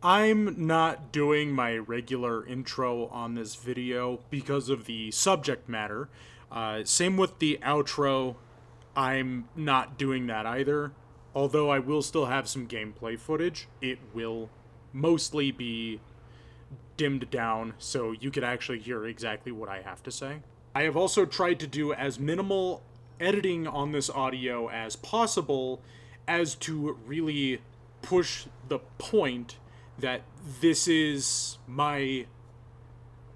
I'm not doing my regular intro on this video because of the subject matter. Same with the outro, I'm not doing that either. Although I will still have some gameplay footage, it will mostly be dimmed down so you could actually hear exactly what I have to say. I have also tried to do as minimal editing on this audio as possible as to really push the point that this is my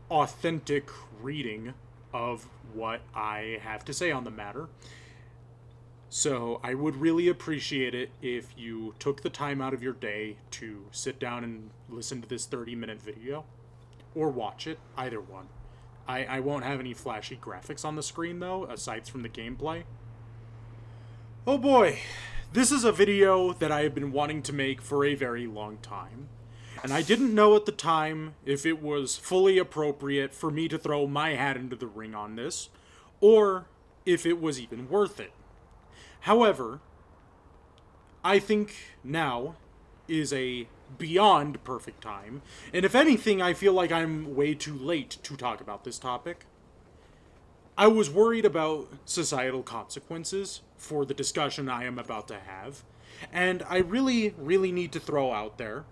authentic reading of what I have to say on the matter. So I would really appreciate it if you took the time out of your day to sit down and listen to this 30-minute video. Or watch it, either one. I won't have any flashy graphics on the screen, though, aside from the gameplay. Oh boy, this is a video that I have been wanting to make for a very long time. And I didn't know at the time if it was fully appropriate for me to throw my hat into the ring on this, or if it was even worth it. However, I think now is a beyond perfect time, and if anything, I feel like I'm way too late to talk about this topic. I was worried about societal consequences for the discussion I am about to have, and I really need to throw out there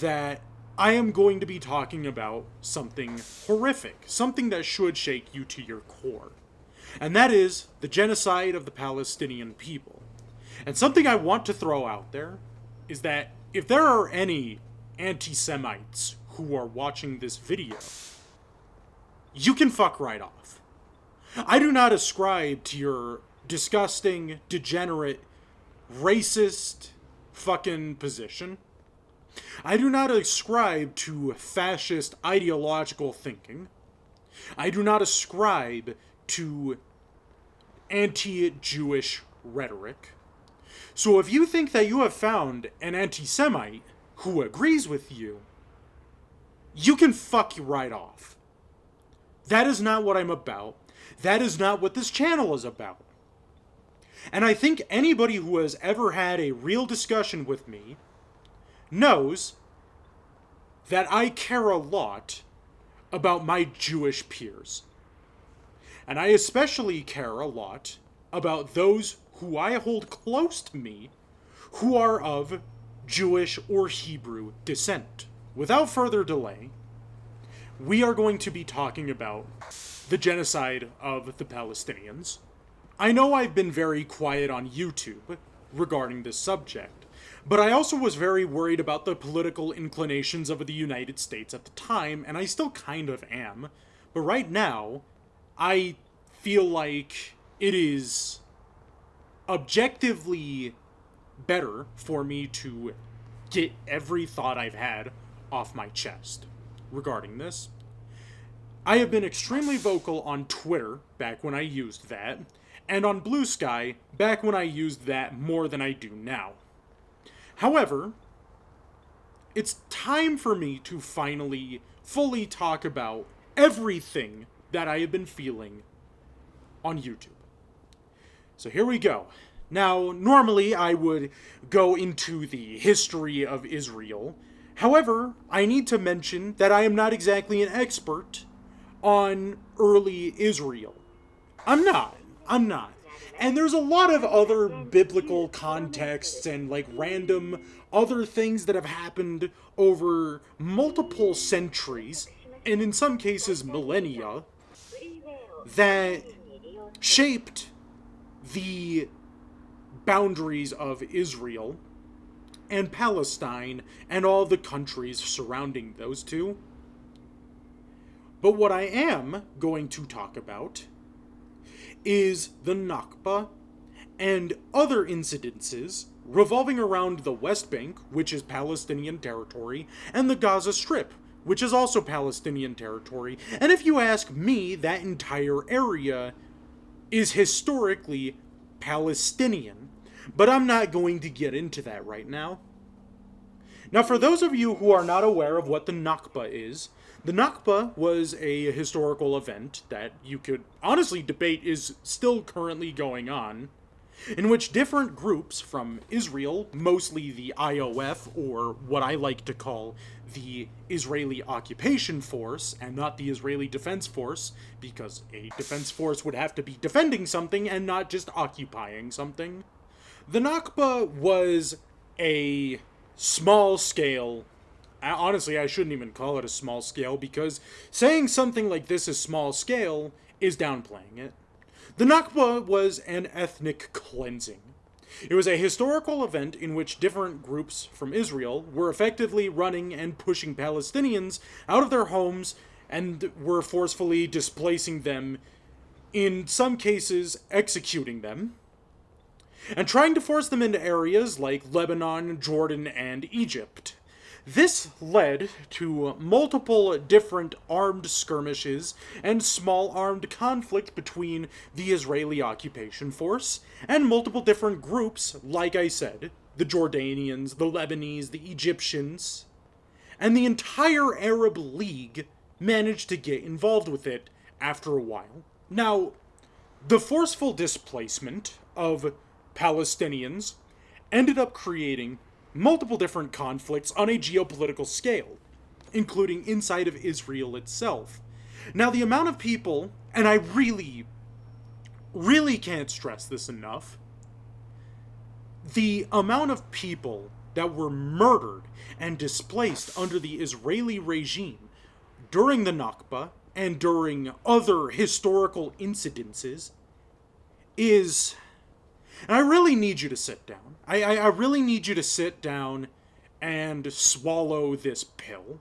that I am going to be talking about something horrific, something that should shake you to your core. And that is the genocide of the Palestinian people. And something I want to throw out there is that if there are any anti-Semites who are watching this video, you can fuck right off. I do not ascribe to your disgusting, degenerate, racist fucking position. I do not ascribe to fascist ideological thinking. I do not ascribe to anti-Jewish rhetoric. So if you think that you have found an anti-Semite who agrees with you, you can fuck right off. That is not what I'm about. That is not what this channel is about. And I think anybody who has ever had a real discussion with me knows that I care a lot about my Jewish peers. And I especially care a lot about those who I hold close to me who are of Jewish or Hebrew descent. Without further delay, we are going to be talking about the genocide of the Palestinians. I know I've been very quiet on YouTube regarding this subject, but I also was very worried about the political inclinations of the United States at the time, and I still kind of am. But right now, I feel like it is objectively better for me to get every thought I've had off my chest regarding this. I have been extremely vocal on Twitter back when I used that, and on Blue Sky back when I used that more than I do now. However, it's time for me to finally fully talk about everything that I have been feeling on YouTube. So here we go. Now, normally I would go into the history of Israel. However, I need to mention that I am not exactly an expert on early Israel. I'm not. And there's a lot of other biblical contexts and like random other things that have happened over multiple centuries, and in some cases millennia, that shaped the boundaries of Israel and Palestine and all the countries surrounding those two. But what I am going to talk about is the Nakba and other incidences revolving around the West Bank, which is Palestinian territory, and the Gaza Strip, which is also Palestinian territory. And if you ask me, that entire area is historically Palestinian, but I'm not going to get into that right now. Now, for those of you who are not aware of what the Nakba is, the Nakba was a historical event that you could honestly debate is still currently going on, in which different groups from Israel, mostly the IOF, or what I like to call the Israeli Occupation Force, and not the Israeli Defense Force, because a defense force would have to be defending something and not just occupying something. The Nakba was a small scale. Honestly, I shouldn't even call it a small scale, because saying something like this is small scale is downplaying it. The Nakba was an ethnic cleansing. It was a historical event in which different groups from Israel were effectively running and pushing Palestinians out of their homes and were forcefully displacing them, in some cases executing them, and trying to force them into areas like Lebanon, Jordan, and Egypt. This led to multiple different armed skirmishes and small armed conflict between the Israeli occupation force and multiple different groups, like I said, the Jordanians, the Lebanese, the Egyptians, and the entire Arab League managed to get involved with it after a while. Now, the forceful displacement of Palestinians ended up creating multiple different conflicts on a geopolitical scale, including inside of Israel itself. Now, the amount of people, and I really can't stress this enough, the amount of people that were murdered and displaced under the Israeli regime during the Nakba and during other historical incidences is... And I really need you to sit down. I really need you to sit down and swallow this pill.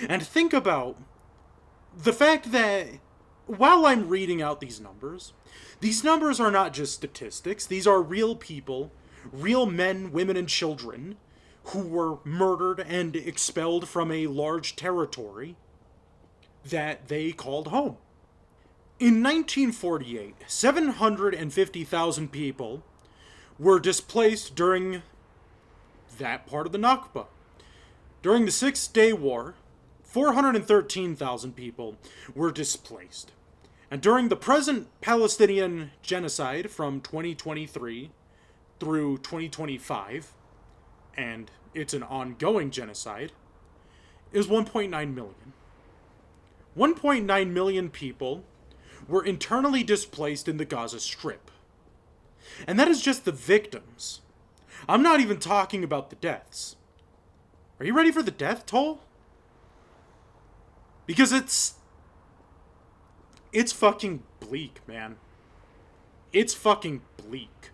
And think about the fact that while I'm reading out these numbers are not just statistics. These are real people, real men, women, and children who were murdered and expelled from a large territory that they called home. In 1948, 750,000 people were displaced during that part of the Nakba. During the Six-Day War, 413,000 people were displaced. And during the present Palestinian genocide from 2023 through 2025, and it's an ongoing genocide, is 1.9 million. 1.9 million people were internally displaced in the Gaza Strip. And that is just the victims. I'm not even talking about the deaths. Are you ready for the death toll? Because it's fucking bleak, man. It's fucking bleak.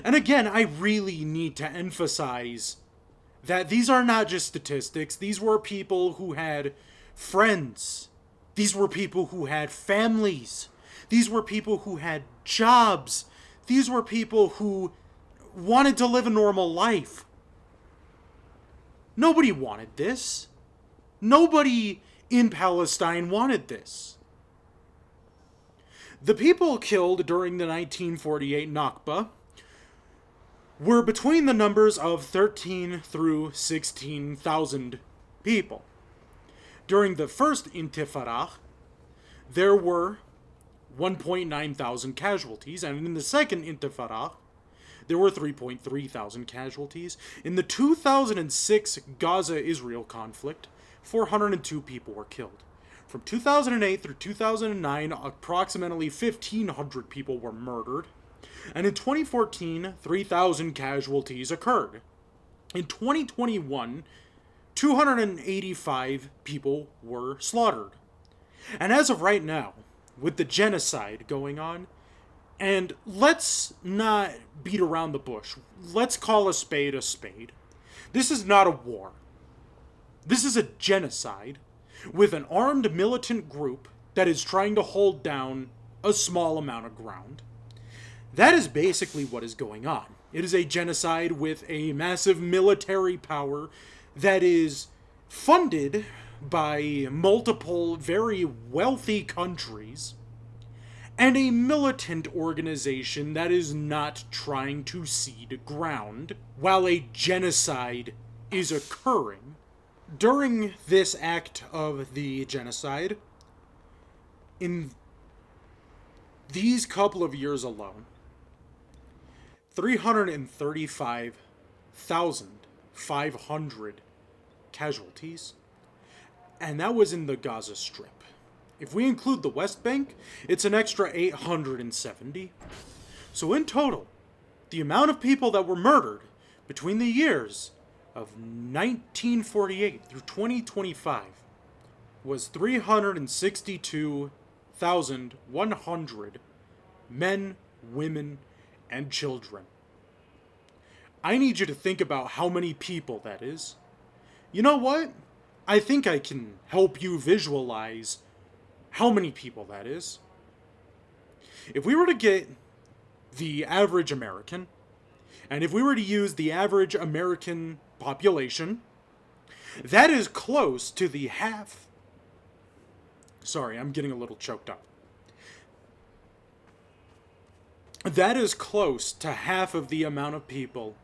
And again, I really need to emphasize that these are not just statistics. These were people who had friends. These were people who had families. These were people who had jobs. These were people who wanted to live a normal life. Nobody wanted this. Nobody in Palestine wanted this. The people killed during the 1948 Nakba were between the numbers of 13 through 16,000 people. During the first Intifada, there were 1.9 thousand casualties, and in the second Intifada, there were 3.3 thousand casualties. In the 2006 Gaza-Israel conflict, 402 people were killed. From 2008 through 2009, approximately 1,500 people were murdered. And in 2014, 3,000 casualties occurred. In 2021, 285 people were slaughtered. And as of right now, with the genocide going on, and let's not beat around the bush. Let's call a spade a spade. This is not a war. This is a genocide with an armed militant group that is trying to hold down a small amount of ground. That is basically what is going on. It is a genocide with a massive military power that is funded by multiple very wealthy countries and a militant organization that is not trying to cede ground while a genocide is occurring. During this act of the genocide, in these couple of years alone, 335,500 casualties, and that was in the Gaza Strip. If we include the West Bank, it's an extra 870. So in total, the amount of people that were murdered between the years of 1948 through 2025 was 362,100 men, women, and children. I need you to think about how many people that is. You know what? I think I can help you visualize how many people that is. If we were to get the average American, and if we were to use the average American population, that is close to the half. Sorry, I'm getting a little choked up. That is close to half of the amount of people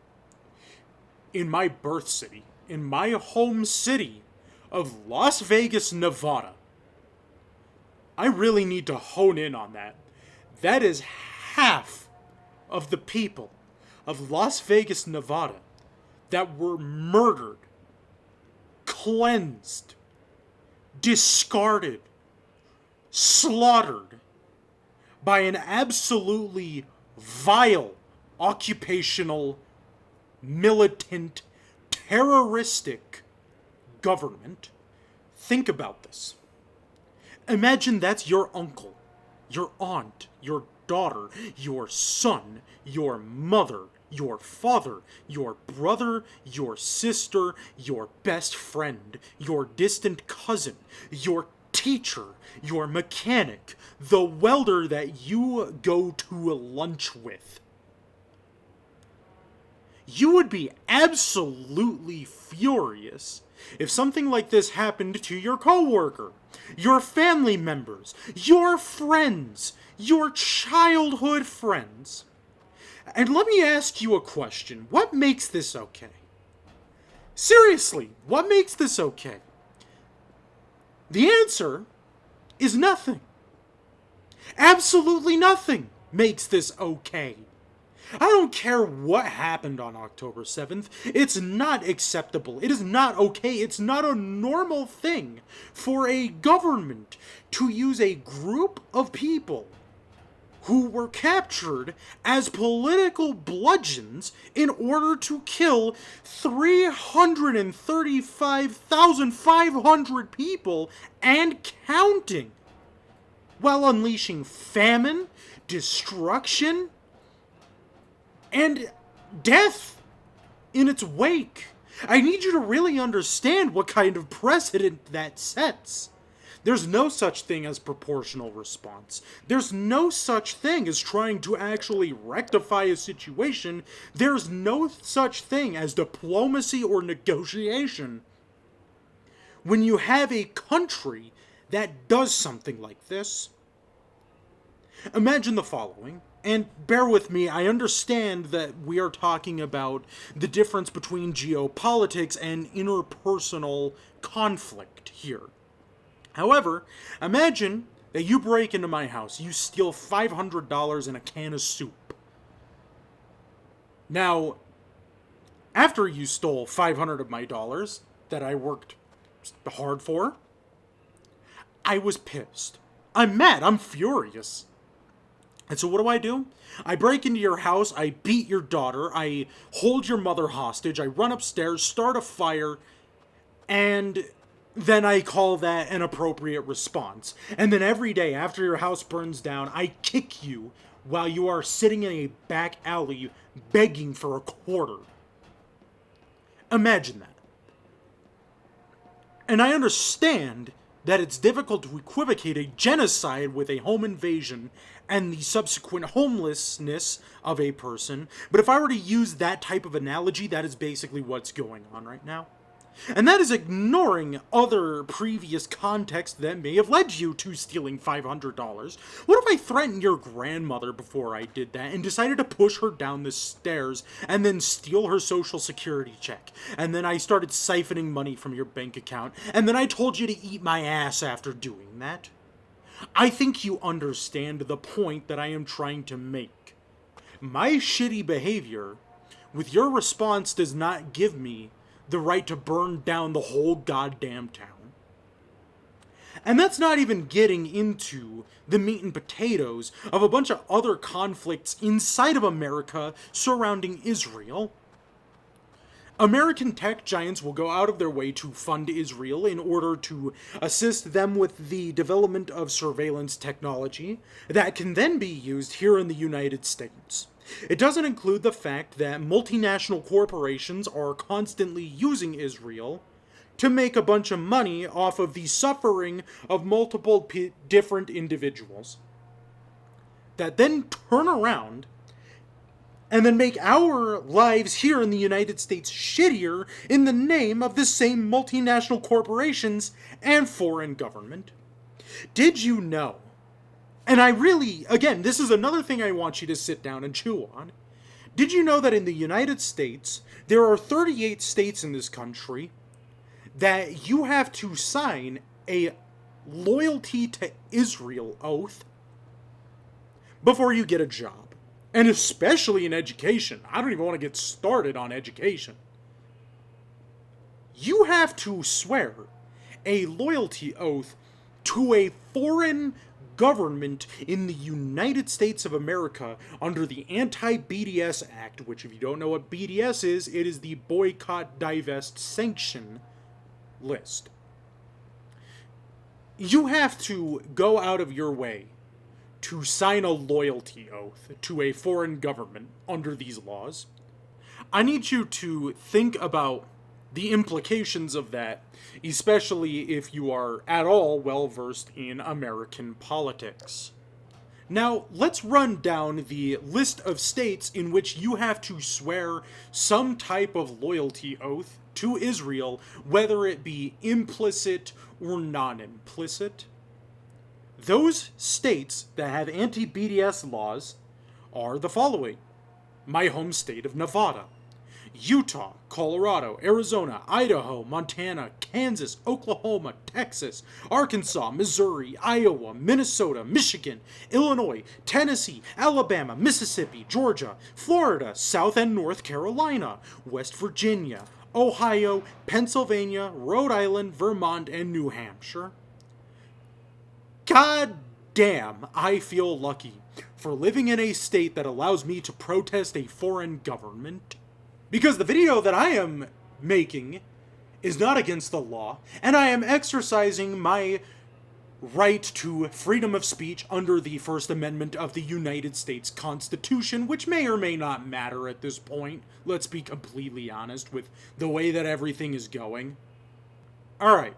in my birth city, in my home city of Las Vegas, Nevada. I really need to hone in on that. That is half of the people of Las Vegas, Nevada that were murdered, cleansed, discarded, slaughtered by an absolutely vile, occupational, militant, terroristic government. Think about this. Imagine that's your uncle, your aunt, your daughter, your son, your mother, your father, your brother, your sister, your best friend, your distant cousin, your teacher, your mechanic, the welder that you go to lunch with. You would be absolutely furious if something like this happened to your coworker, your family members, your friends, your childhood friends. And let me ask you a question. What makes this okay? Seriously, what makes this okay? The answer is nothing. Absolutely nothing makes this okay. I don't care what happened on October 7th. It's not acceptable. It is not okay. It's not a normal thing for a government to use a group of people who were captured as political bludgeons in order to kill 335,500 people and counting, while unleashing famine, destruction, and death in its wake. I need you to really understand what kind of precedent that sets. There's no such thing as proportional response. There's no such thing as trying to actually rectify a situation. There's no such thing as diplomacy or negotiation when you have a country that does something like this. Imagine the following. And bear with me, I understand that we are talking about the difference between geopolitics and interpersonal conflict here. However, imagine that you break into my house, you steal $500 and a can of soup. Now, after you stole $500 of my dollars that I worked hard for, I was pissed. I'm mad, I'm furious. And so what do? I break into your house, I beat your daughter, I hold your mother hostage, I run upstairs, start a fire, and then I call that an appropriate response. And then every day after your house burns down, I kick you while you are sitting in a back alley begging for a quarter. Imagine that. And I understand that it's difficult to equivocate a genocide with a home invasion and the subsequent homelessness of a person, but if I were to use that type of analogy, that is basically what's going on right now. And that is ignoring other previous context that may have led you to stealing $500. What if I threatened your grandmother before I did that and decided to push her down the stairs and then steal her social security check? And then I started siphoning money from your bank account, and then I told you to eat my ass after doing that? I think you understand the point that I am trying to make. my shitty behavior with your response does not give me the right to burn down the whole goddamn town. And that's not even getting into the meat and potatoes of a bunch of other conflicts inside of America surrounding Israel. American tech giants will go out of their way to fund Israel in order to assist them with the development of surveillance technology that can then be used here in the United States. It doesn't include the fact that multinational corporations are constantly using Israel to make a bunch of money off of the suffering of multiple different individuals that then turn around and then make our lives here in the United States shittier in the name of the same multinational corporations and foreign government. Did you know? And I really, again, this is another thing I want you to sit down and chew on. Did you know that in the United States, there are 38 states in this country that you have to sign a loyalty to Israel oath before you get a job? And especially in education. I don't even want to get started on education. You have to swear a loyalty oath to a foreign government in the United States of America under the Anti-BDS Act, which if you don't know what BDS is, it is the Boycott, Divest, Sanction list. You have to go out of your way to sign a loyalty oath to a foreign government under these laws. I need you to think about the implications of that, especially if you are at all well versed in American politics. Now, let's run down the list of states in which you have to swear some type of loyalty oath to Israel, whether it be implicit or non-implicit. Those states that have anti-BDS laws are the following: my home state of Nevada, Utah, Colorado, Arizona, Idaho, Montana, Kansas, Oklahoma, Texas, Arkansas, Missouri, Iowa, Minnesota, Michigan, Illinois, Tennessee, Alabama, Mississippi, Georgia, Florida, South and North Carolina, West Virginia, Ohio, Pennsylvania, Rhode Island, Vermont, and New Hampshire. God damn, I feel lucky for living in a state that allows me to protest a foreign government. Because the video that I am making is not against the law, and I am exercising my right to freedom of speech under the First Amendment of the United States Constitution, which may or may not matter at this point. Let's be completely honest with the way that everything is going. Alright.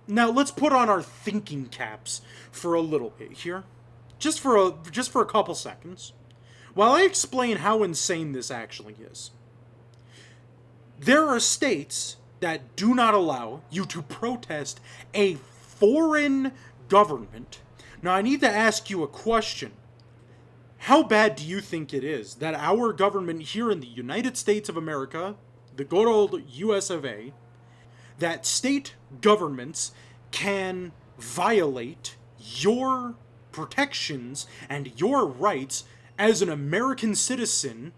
Now let's put on our thinking caps for a little bit here. Just for a couple seconds. While I explain how insane this actually is. There are states that do not allow you to protest a foreign government. Now I need to ask you a question. How bad do you think it is that our government here in the United States of America, the good old US of A, that state governments can violate your protections and your rights as an American citizen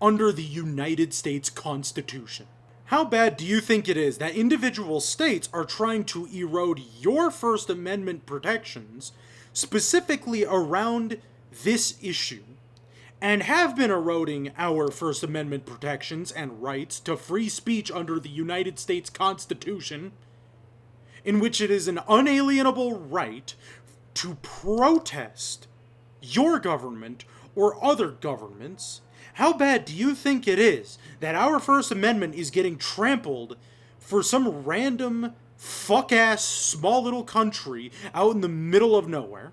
under the United States Constitution? How bad do you think it is that individual states are trying to erode your First Amendment protections, specifically around this issue, and have been eroding our First Amendment protections and rights to free speech under the United States Constitution, in which it is an unalienable right to protest your government or other governments? How bad do you think it is that our First Amendment is getting trampled for some random fuck-ass small little country out in the middle of nowhere?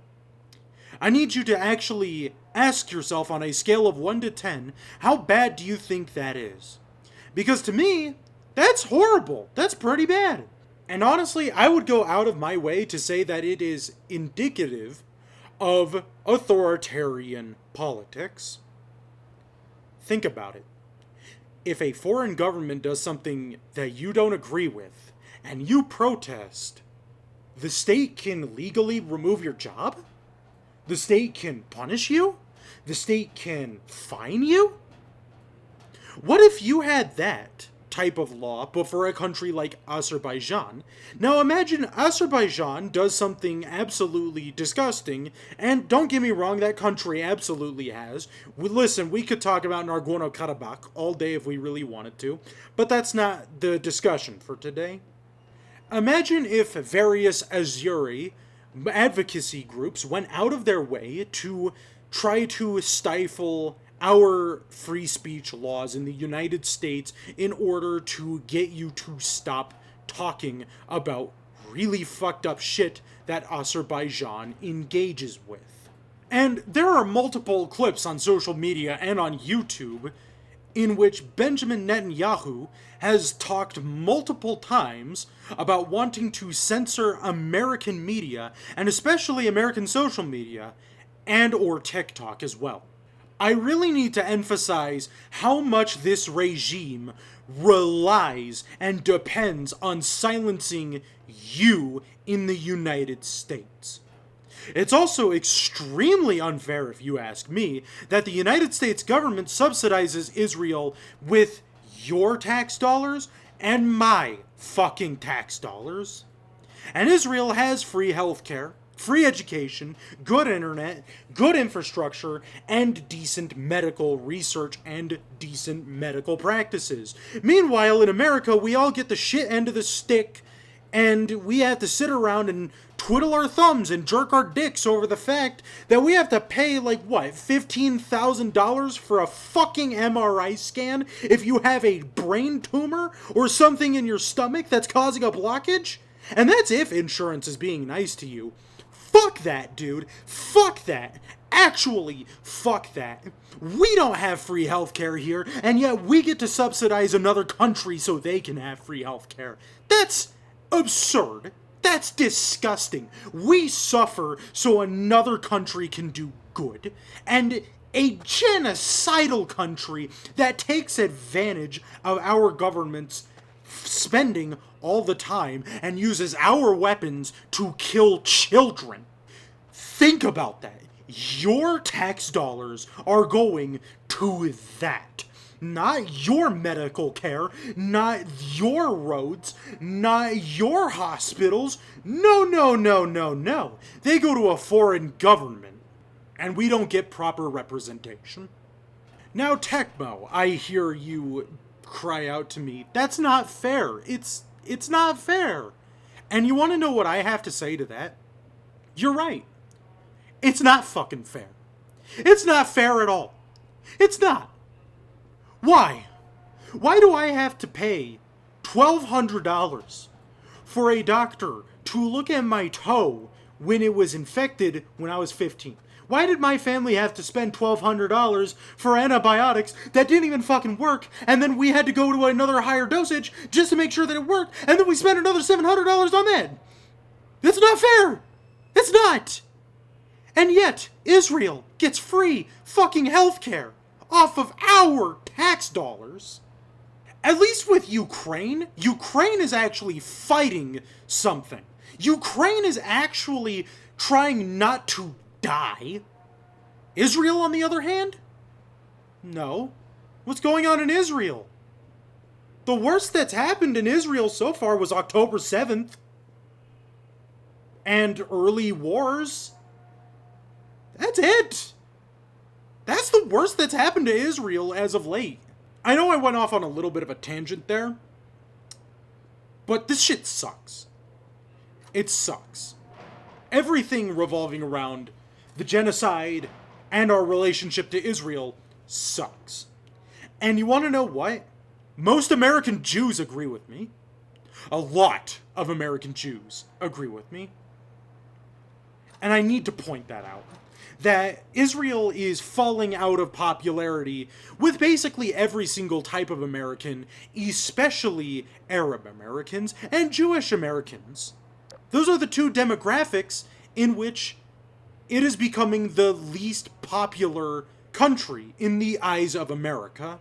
I need you to actually ask yourself on a scale of 1 to 10, how bad do you think that is? Because to me, that's horrible. That's pretty bad. And honestly, I would go out of my way to say that it is indicative of authoritarian politics. Think about it. If a foreign government does something that you don't agree with, and you protest, the state can legally remove your job? The state can punish you? the state can fine you? What if you had that type of law, but for a country like Azerbaijan? Now imagine Azerbaijan does something absolutely disgusting, and don't get me wrong, that country absolutely has. Listen, we could talk about Nagorno-Karabakh all day if we really wanted to, but that's not the discussion for today. Imagine if various Azeri advocacy groups went out of their way to try to stifle our free speech laws in the United States in order to get you to stop talking about really fucked up shit that Azerbaijan engages with. And there are multiple clips on social media and on YouTube in which Benjamin Netanyahu has talked multiple times about wanting to censor American media, and especially American social media, and or TikTok as well. I really need to emphasize how much this regime relies and depends on silencing you in the United States. It's also extremely unfair, if you ask me, that the United States government subsidizes Israel with your tax dollars and my fucking tax dollars. And Israel has free healthcare, free education, good internet, good infrastructure, and decent medical research and decent medical practices. Meanwhile, in America, we all get the shit end of the stick, and we have to sit around and twiddle our thumbs and jerk our dicks over the fact that we have to pay, $15,000 for a fucking MRI scan if you have a brain tumor or something in your stomach that's causing a blockage? And that's if insurance is being nice to you. Fuck that, dude. Fuck that. Actually, fuck that. We don't have free healthcare here, and yet we get to subsidize another country so they can have free healthcare. That's absurd. That's disgusting. We suffer so another country can do good, and a genocidal country that takes advantage of our government's spending all the time and uses our weapons to kill children. Think about that. Your tax dollars are going to that. Not your medical care, not your roads, not your hospitals. No, no, no, no, no. They go to a foreign government, and we don't get proper representation. Now, Techmo, I hear you cry out to me, that's not fair. It's not fair. And you want to know what I have to say to that? You're right. It's not fucking fair. It's not fair at all. It's not. Why? Why do I have to pay $1,200 for a doctor to look at my toe when it was infected when I was 15? Why did my family have to spend $1,200 for antibiotics that didn't even fucking work, and then we had to go to another higher dosage just to make sure that it worked, and then we spent another $700 on that? That's not fair! It's not! And yet, Israel gets free fucking healthcare off of our tax dollars. At least with Ukraine is actually fighting something. Ukraine is actually trying not to die. Israel, on the other hand? No. What's going on in Israel? The worst that's happened in Israel so far was October 7th. And early wars. That's it. That's the worst that's happened to Israel as of late. I know I went off on a little bit of a tangent there, but this shit sucks. It sucks. Everything revolving around the genocide and our relationship to Israel sucks. And you want to know what? Most American Jews agree with me. A lot of American Jews agree with me. And I need to point that out. That Israel is falling out of popularity with basically every single type of American, especially Arab Americans and Jewish Americans. Those are the two demographics in which it is becoming the least popular country in the eyes of America.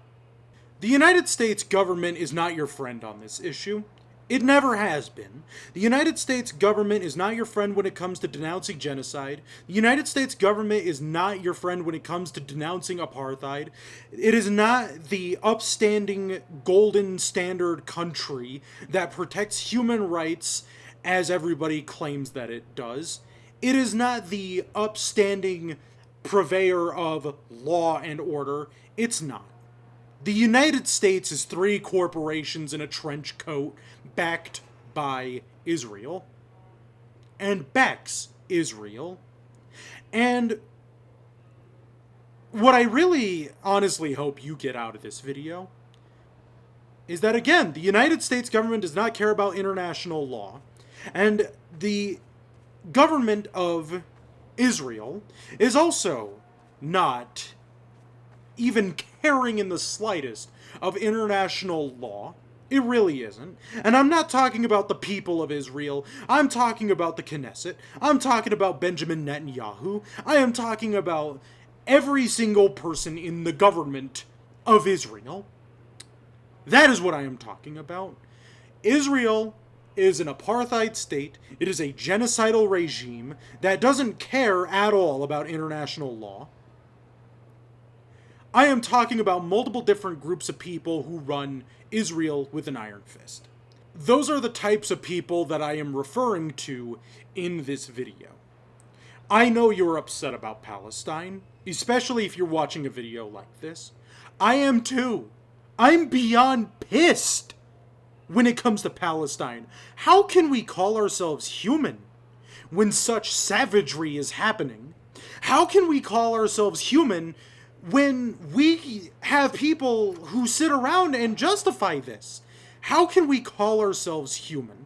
The United States government is not your friend on this issue. It never has been. The United States government is not your friend when it comes to denouncing genocide. The United States government is not your friend when it comes to denouncing apartheid. It is not the upstanding golden standard country that protects human rights as everybody claims that it does. It is not the upstanding purveyor of law and order. It's not. The United States is three corporations in a trench coat backed by Israel and backs Israel. And what I really honestly hope you get out of this video is that, again, the United States government does not care about international law, and the government of Israel is also not even caring in the slightest of international law. It really isn't. And I'm not talking about the people of Israel. I'm talking about the Knesset. I'm talking about Benjamin Netanyahu. I am talking about every single person in the government of Israel. That is what I am talking about. Israel is an apartheid state. It is a genocidal regime that doesn't care at all about international law. I am talking about multiple different groups of people who run Israel with an iron fist. Those are the types of people that I am referring to in this video. I know you're upset about Palestine, especially if you're watching a video like this. I am too. I'm beyond pissed when it comes to Palestine. How can we call ourselves human when such savagery is happening? How can we call ourselves human when we have people who sit around and justify this? How can we call ourselves human?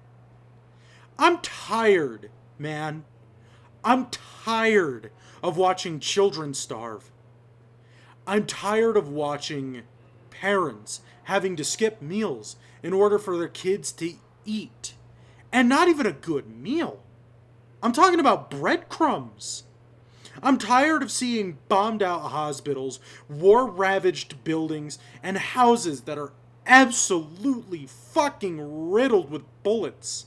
I'm tired, man. I'm tired of watching children starve. I'm tired of watching parents having to skip meals in order for their kids to eat. And not even a good meal. I'm talking about breadcrumbs. I'm tired of seeing bombed out hospitals, war-ravaged buildings, and houses that are absolutely fucking riddled with bullets.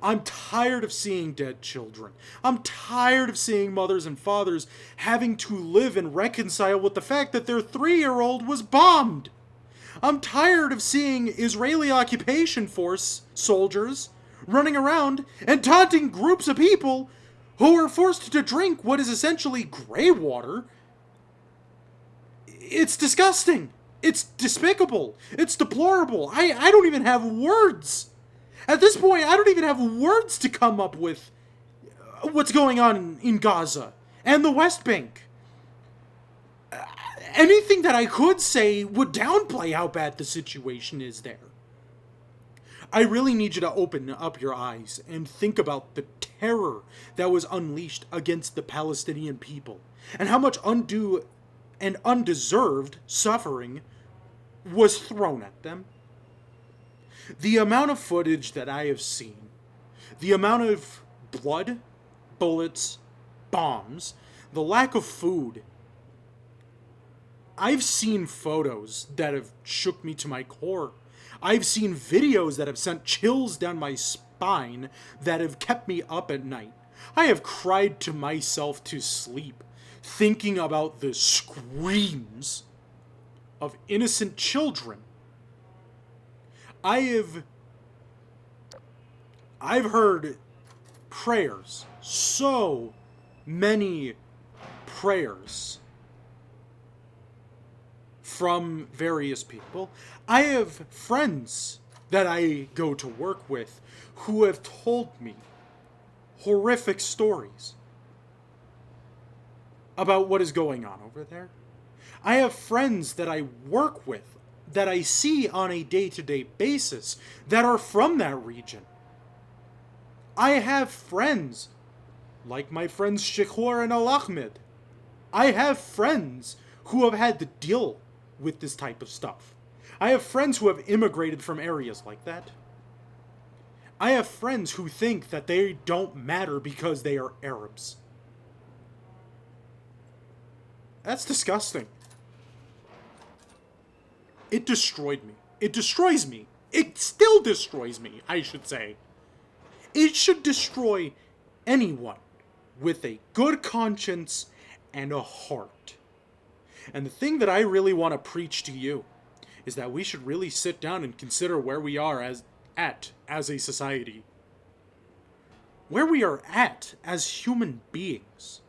I'm tired of seeing dead children. I'm tired of seeing mothers and fathers having to live and reconcile with the fact that their 3-year-old was bombed. I'm tired of seeing Israeli occupation force soldiers running around and taunting groups of people who are forced to drink what is essentially gray water. It's disgusting. It's despicable. It's deplorable. I don't even have words. At this point, I don't even have words to come up with what's going on in Gaza and the West Bank. Anything that I could say would downplay how bad the situation is there. I really need you to open up your eyes and think about the terror that was unleashed against the Palestinian people and how much undue and undeserved suffering was thrown at them. The amount of footage that I have seen, the amount of blood, bullets, bombs, the lack of food. I've seen photos that have shook me to my core. I've seen videos that have sent chills down my spine that have kept me up at night. I have cried to myself to sleep, thinking about the screams of innocent children. I've heard prayers, so many prayers from various people. I have friends that I go to work with who have told me horrific stories about what is going on over there. I have friends that I work with, that I see on a day-to-day basis, that are from that region. I have friends, like my friends Shekhor and Al-Ahmed. I have friends who have had to deal with this type of stuff. I have friends who have immigrated from areas like that. I have friends who think that they don't matter because they are Arabs. That's disgusting. It destroyed me. It destroys me It still destroys me, I should say. It should destroy anyone with a good conscience and a heart. And the thing that I really want to preach to you is that we should really sit down and consider where we are as a society. Where we are at as human beings.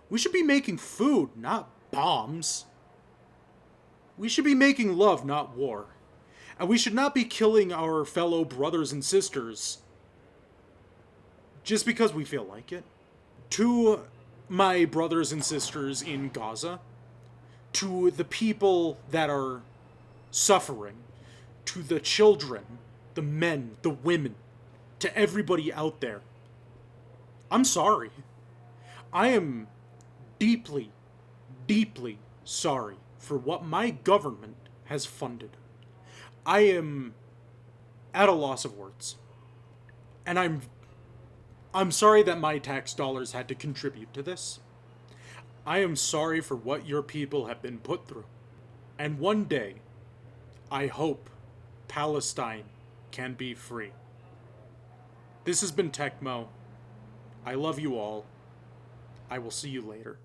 We should be making food, not bombs. We should be making love, not war. And we should not be killing our fellow brothers and sisters just because we feel like it. To my brothers and sisters in Gaza, to the people that are suffering, to the children, the men, the women, to everybody out there, I'm sorry. I am deeply, deeply sorry for what my government has funded. I am at a loss of words. And I'm sorry that my tax dollars had to contribute to this. I am sorry for what your people have been put through. And one day, I hope Palestine can be free. This has been Techmo. I love you all. I will see you later.